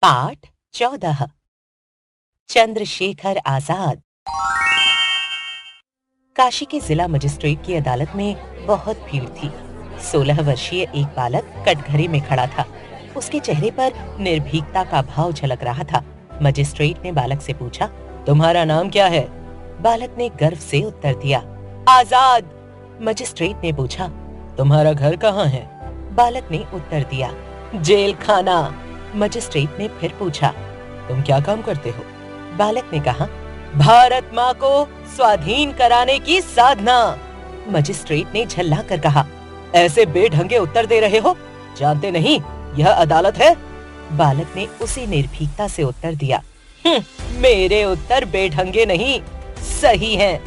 पाठ 14 चंद्रशेखर आजाद। काशी के जिला मजिस्ट्रेट की अदालत में बहुत भीड़ थी। 16 वर्षीय एक बालक कटघरे में खड़ा था। उसके चेहरे पर निर्भीकता का भाव झलक रहा था। मजिस्ट्रेट ने बालक से पूछा, तुम्हारा नाम क्या है? बालक ने गर्व से उत्तर दिया, आजाद। मजिस्ट्रेट ने पूछा, तुम्हारा घर कहाँ है? बालक ने उत्तर दिया, जेल खाना। मजिस्ट्रेट ने फिर पूछा, तुम क्या काम करते हो? बालक ने कहा, भारत माँ को स्वाधीन कराने की साधना। मजिस्ट्रेट ने झल्ला कर कहा, ऐसे बेढंगे उत्तर दे रहे हो? जानते नहीं यह अदालत है? बालक ने उसी निर्भीकता से उत्तर दिया, मेरे उत्तर बेढंगे नहीं, सही हैं।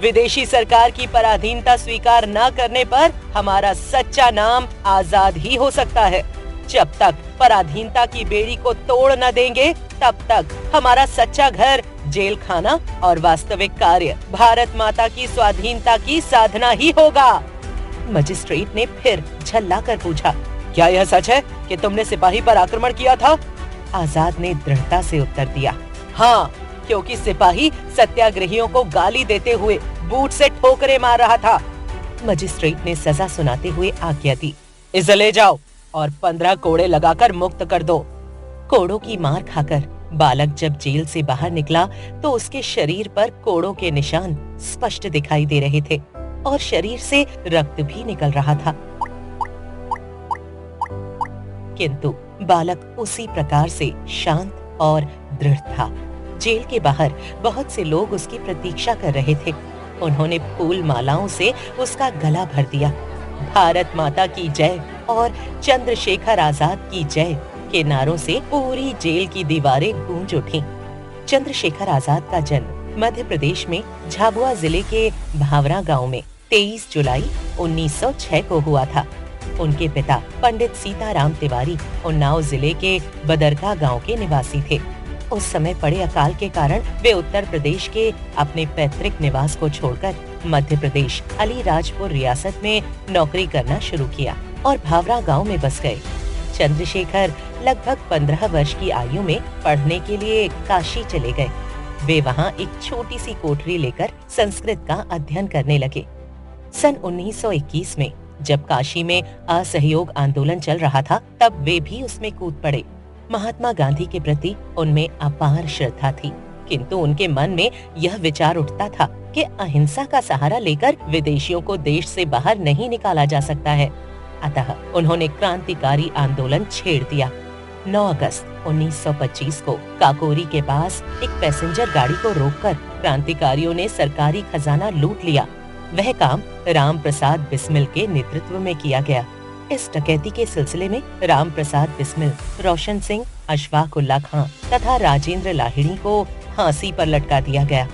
विदेशी सरकार की पराधीनता स्वीकार न करने पर हमारा सच्चा नाम आजाद ही हो सकता है। जब तक पराधीनता की बेड़ी को तोड़ न देंगे, तब तक हमारा सच्चा घर जेल खाना और वास्तविक कार्य भारत माता की स्वाधीनता की साधना ही होगा। मजिस्ट्रेट ने फिर झल्ला कर पूछा, क्या यह सच है कि तुमने सिपाही पर आक्रमण किया था? आजाद ने दृढ़ता से उत्तर दिया, हाँ, क्योंकि सिपाही सत्याग्रहियों को गाली देते हुए बूट से ठोकरें मार रहा था। मजिस्ट्रेट ने सजा सुनाते हुए आज्ञा दी, इसे ले जाओ और 15 कोड़े लगाकर मुक्त कर दो। कोड़ों की मार खाकर बालक जब जेल से बाहर निकला तो उसके शरीर पर कोड़ों के निशान स्पष्ट दिखाई दे रहे थे और शरीर से रक्त भी निकल रहा था। किंतु बालक उसी प्रकार से शांत और दृढ़ था। जेल के बाहर बहुत से लोग उसकी प्रतीक्षा कर रहे थे। उन्होंने फूल मालाओं से उसका गला भर दिया। भारत माता की जय और चंद्रशेखर आजाद की जय के नारों से पूरी जेल की दीवारें गूंज उठीं। चंद्रशेखर आजाद का जन्म मध्य प्रदेश में झाबुआ जिले के भावरा गांव में 23 जुलाई 1906 को हुआ था। उनके पिता पंडित सीताराम तिवारी उन्नाव जिले के बदरका गांव के निवासी थे। उस समय पड़े अकाल के कारण वे उत्तर प्रदेश के अपने पैतृक निवास को छोड़कर मध्य प्रदेश अलीराजपुर रियासत में नौकरी करना शुरू किया और भावरा गांव में बस गए। चंद्रशेखर लगभग 15 वर्ष की आयु में पढ़ने के लिए काशी चले गए। वे वहां एक छोटी सी कोठरी लेकर संस्कृत का अध्ययन करने लगे। सन 1921 में जब काशी में असहयोग आंदोलन चल रहा था, तब वे भी उसमें कूद पड़े। महात्मा गांधी के प्रति उनमें अपार श्रद्धा थी, किंतु उनके मन में यह विचार उठता था कि अहिंसा का सहारा लेकर विदेशियों को देश से बाहर नहीं निकाला जा सकता है। अतः उन्होंने क्रांतिकारी आंदोलन छेड़ दिया। 9 अगस्त 1925 को काकोरी के पास एक पैसेंजर गाड़ी को रोककर क्रांतिकारियों ने सरकारी खजाना लूट लिया। वह काम राम प्रसाद बिस्मिल के नेतृत्व में किया गया। इस डकैती के सिलसिले में राम प्रसाद बिस्मिल, रोशन सिंह, अशफाक उल्ला खां तथा राजेंद्र लाहिड़ी को फांसी पर लटका दिया गया।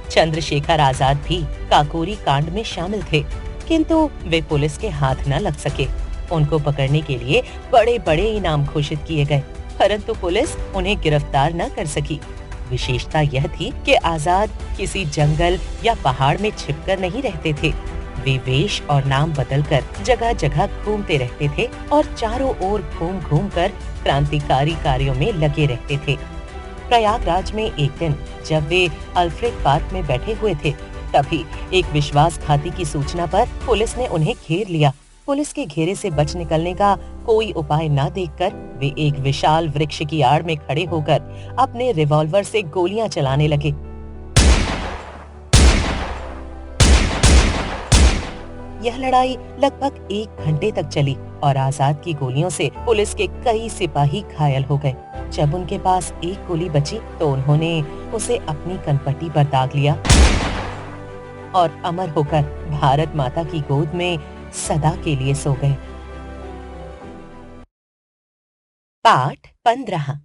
चंद्रशेखर आजाद भी काकोरी कांड में शामिल थे, किंतु वे पुलिस के हाथ न लग सके। उनको पकड़ने के लिए बड़े बड़े इनाम घोषित किए गए, परंतु पुलिस उन्हें गिरफ्तार न कर सकी। विशेषता यह थी कि आजाद किसी जंगल या पहाड़ में छिपकर नहीं रहते थे। वे वेश और नाम बदलकर जगह जगह घूमते रहते थे और चारों ओर घूम घूम कर क्रांतिकारी कार्यों में लगे रहते थे। प्रयागराज में एक दिन जब वे अल्फ्रेड पार्क में बैठे हुए थे, तभी एक विश्वासघाती की सूचना पर पुलिस ने उन्हें घेर लिया। पुलिस के घेरे से बच निकलने का कोई उपाय न देखकर वे एक विशाल वृक्ष की आड़ में खड़े होकर अपने रिवॉल्वर से गोलियां चलाने लगे। यह लड़ाई लगभग 1 घंटे तक चली और आजाद की गोलियों से पुलिस के कई सिपाही घायल हो गए। जब उनके पास एक गोली बची तो उन्होंने उसे अपनी कनपट्टी पर दाग लिया और अमर होकर भारत माता की गोद में सदा के लिए सो गए। पाठ 15